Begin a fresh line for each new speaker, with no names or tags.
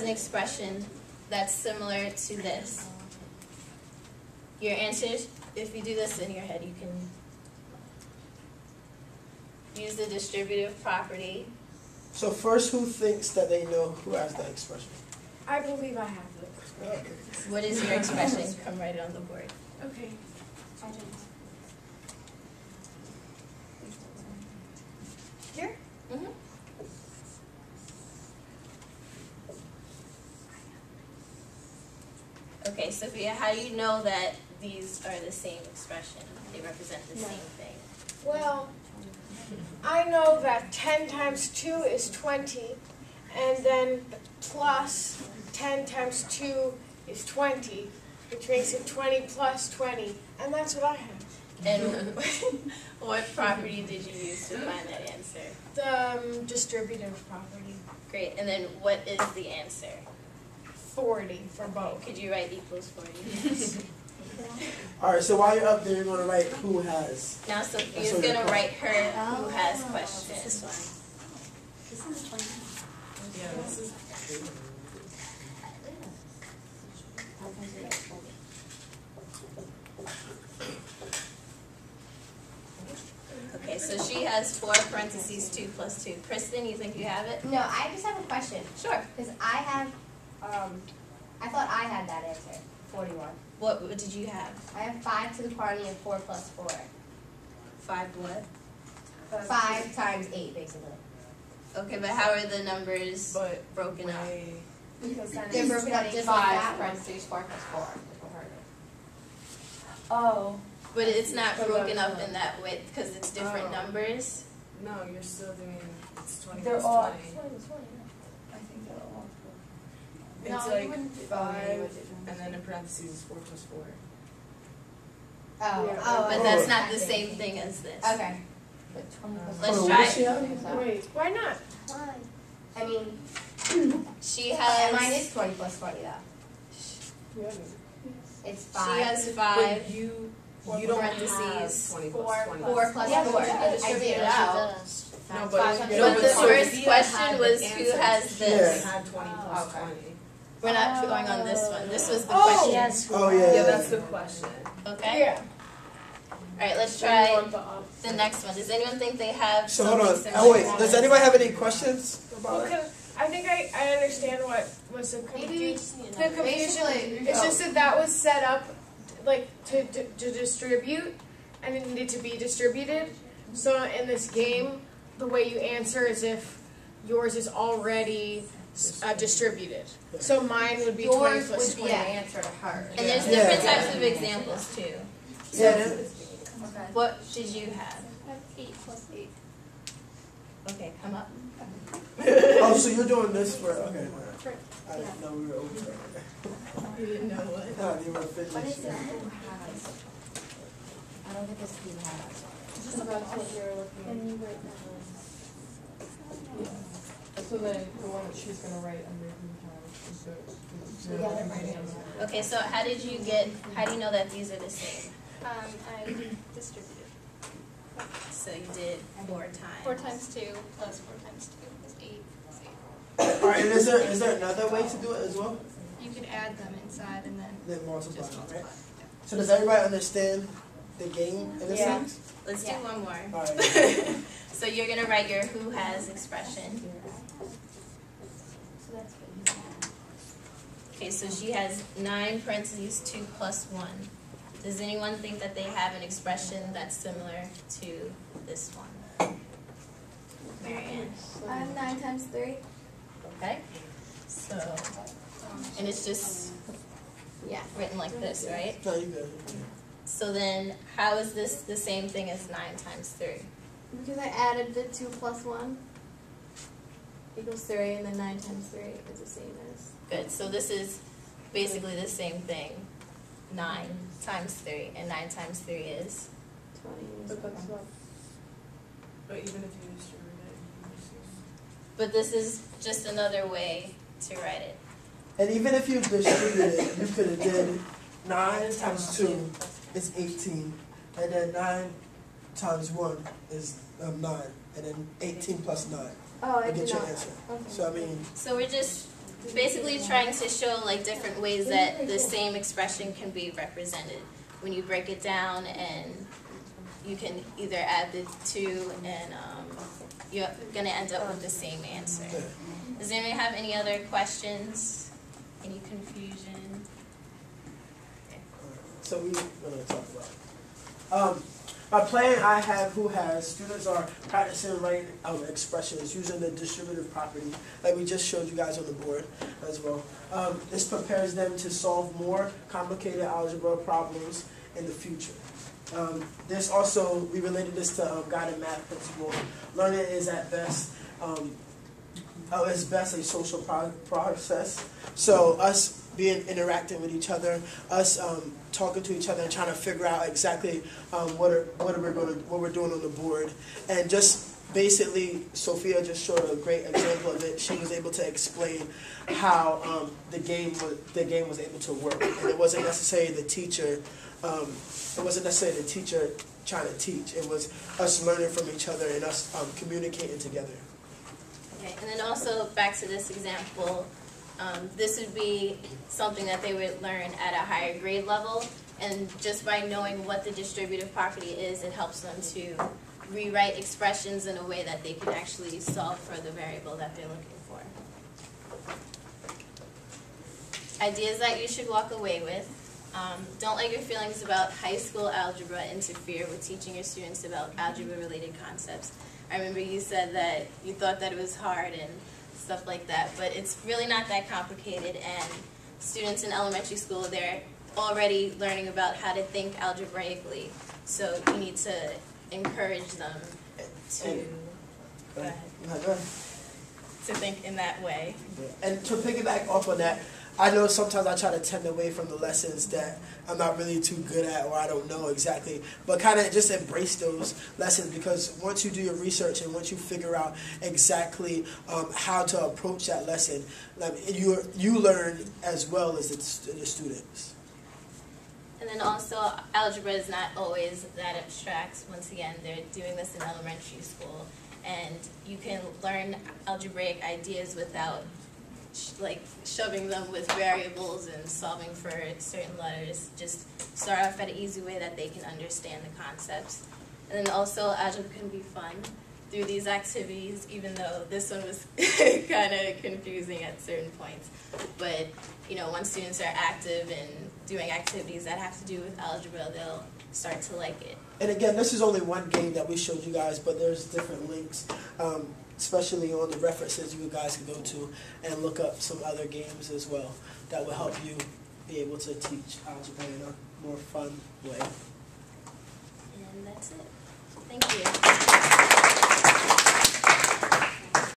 an expression that's similar to this. Your answers, if you do this in your head, you can use the distributive property.
So first, who thinks that they know who has that expression?
I believe I have it.
Okay.
What is your expression? Come write it on the board.
Okay. Here?
Mm-hmm. Okay, Sophia, how do you know that these are the same expression? They represent the same thing.
Well, I know that 10 times 2 is 20, and then plus 10 times 2 is 20, which makes it 20 plus 20, and that's what I have.
And what property did you use to find that answer?
The distributive property.
Great, and then what is the answer?
40 for both.
Could you write equals 40?
All right. So while you're up there, you're gonna write who has.
Now Sophia's going to write her who has question.
This is fun.
Yeah, this is.
Okay, so she has 4 parentheses 2 plus 2. Kristen, you think you have it?
No, I just have a question.
Sure.
Because I have, I thought I had that answer, 41.
What did you have?
I have 5 to the party and 4 plus 4.
5 what?
5 times 8, basically.
Okay, but how are the numbers
But
broken up?
Because then
They're
it's
broken up just like
5
that one.
parentheses 4 plus 4.
Oh.
But it's not broken up in that way because it's different
Oh.
numbers.
No, you're still doing. It's 20
They're
plus
all
20.
20.
I think they're all.
It's
No, you
like
wouldn't do
5, and then in parentheses is 4 plus 4.
Oh,
Yeah.
oh.
But that's not the same thing as this.
Okay.
But 20 plus
Let's
Oh,
try
what's she
it.
have?
Wait, why not?
I mean,
She
mine
has
is 20 plus 20 though.
Yeah.
It's
she
5.
has
But
5
you don't have
parentheses.
20
4
plus 20.
4 plus
Yeah,
4.
but you can
I
distribute
did.
it out.
No,
Five
but,
times
But the
so
first
Sophia
question
had
was
the
who
answer.
has
She
this.
had 20 plus
Okay.
20.
We're not going on this one. This was the
Oh.
question.
Yes.
Oh yeah.
Yeah, that's the question.
Okay?
Yeah.
Alright, let's
You
try
want the opposite.
the next one. Does anyone think they have
So hold on.
something
Oh wait.
similar?
Does anybody have any questions about it?
Because I think I understand what was the
Maybe we
confusion.
just need
The
another.
confusion,
Basically,
it's just that was set up like to distribute, and it needed to be distributed. So in this game, the way you answer is if yours is already distributed. So mine would be 20
Yours
plus
would be
20.
an answer to her.
And there's
Yeah.
different types of examples too.
Yeah.
Okay.
What did you have?
I have 8 plus 8.
Okay, come up.
Oh, so you're doing this for okay. I didn't know we were over there.
You didn't know what?
No, you were finished.
What is it? Who has? I don't think it's who has.
So that's what you're looking
Can you write that?
at. So then the one that she's going to write under who has is the
Yeah.
right answer.
Okay, so how do you know that these are the same?
I distributed.
So you did 4 times.
4 times 2 plus 4 times 2 is 8.
All right. And is there another way to do it as well?
You could add them inside and then
Then multiply,
just multiply.
right? So does everybody understand the game in a
Yeah.
sense?
Let's do one more.
All right.
So you're gonna write your who has expression.
So that's what you
Okay, so she has 9 parentheses 2 plus 1. Does anyone think that they have an expression that's similar to this one? Marianne.
I have 9 times 3.
Okay. So, and it's just
Yeah.
written like this, right?
No, you good.
So then, how is this the same thing as 9 times 3?
Because I added the 2 plus 1 equals 3, and then 9 times 3 is the same as.
Good. So this is basically the same thing. 9 times 3, and 9 times 3 is?
20.
But that's not.
But even if you distribute it, you can just use.
But this is just another way to write it.
And even if you distributed it, you could have did 9 times 2 is 18, and then 9 times 1 is 9, and then 18 plus 9.
Oh, I
You
did
get your
not.
answer.
Okay.
So I mean,
So we're just basically trying to show like different ways that the same expression can be represented. When you break it down, and you can either add the two, and you're going to end up with the same answer. Does anyone have any other questions? Any confusion?
So we're going to talk about a plan I have who has students are practicing writing expressions using the distributive property like we just showed you guys on the board as well. This prepares them to solve more complicated algebra problems in the future. This also, we related this to guided math principle. Learning is at best a social process. So us interacting with each other, us talking to each other and trying to figure out exactly what we're doing on the board, and just basically Sophia just showed a great example of it. She was able to explain how the game was able to work, and it wasn't necessarily the teacher. It wasn't necessarily the teacher trying to teach. It was us learning from each other and us communicating together.
Okay, and then also back to this example, this would be something that they would learn at a higher grade level, and just by knowing what the distributive property is, it helps them to rewrite expressions in a way that they can actually solve for the variable that they're looking for. Ideas that you should walk away with. Don't let your feelings about high school algebra interfere with teaching your students about algebra-related concepts. I remember you said that you thought that it was hard and stuff like that, but it's really not that complicated, and students in elementary school, they're already learning about how to think algebraically, so you need to encourage them to to think in that way.
And to piggyback off of that, I know sometimes I try to tend away from the lessons that I'm not really too good at or I don't know exactly, but kind of just embrace those lessons, because once you do your research and once you figure out exactly how to approach that lesson, you learn as well as the students.
And then also, algebra is not always that abstract. Once again, they're doing this in elementary school, and you can learn algebraic ideas without shoving them with variables and solving for certain letters. Just start off at an easy way that they can understand the concepts. And then also, algebra can be fun through these activities, even though this one was kind of confusing at certain points. But you know, once students are active and doing activities that have to do with algebra, they'll start to like it.
And again, this is only one game that we showed you guys, but there's different links, especially on the references you guys can go to and look up some other games as well that will help you be able to teach algebra in a more fun way.
And that's it. Thank you.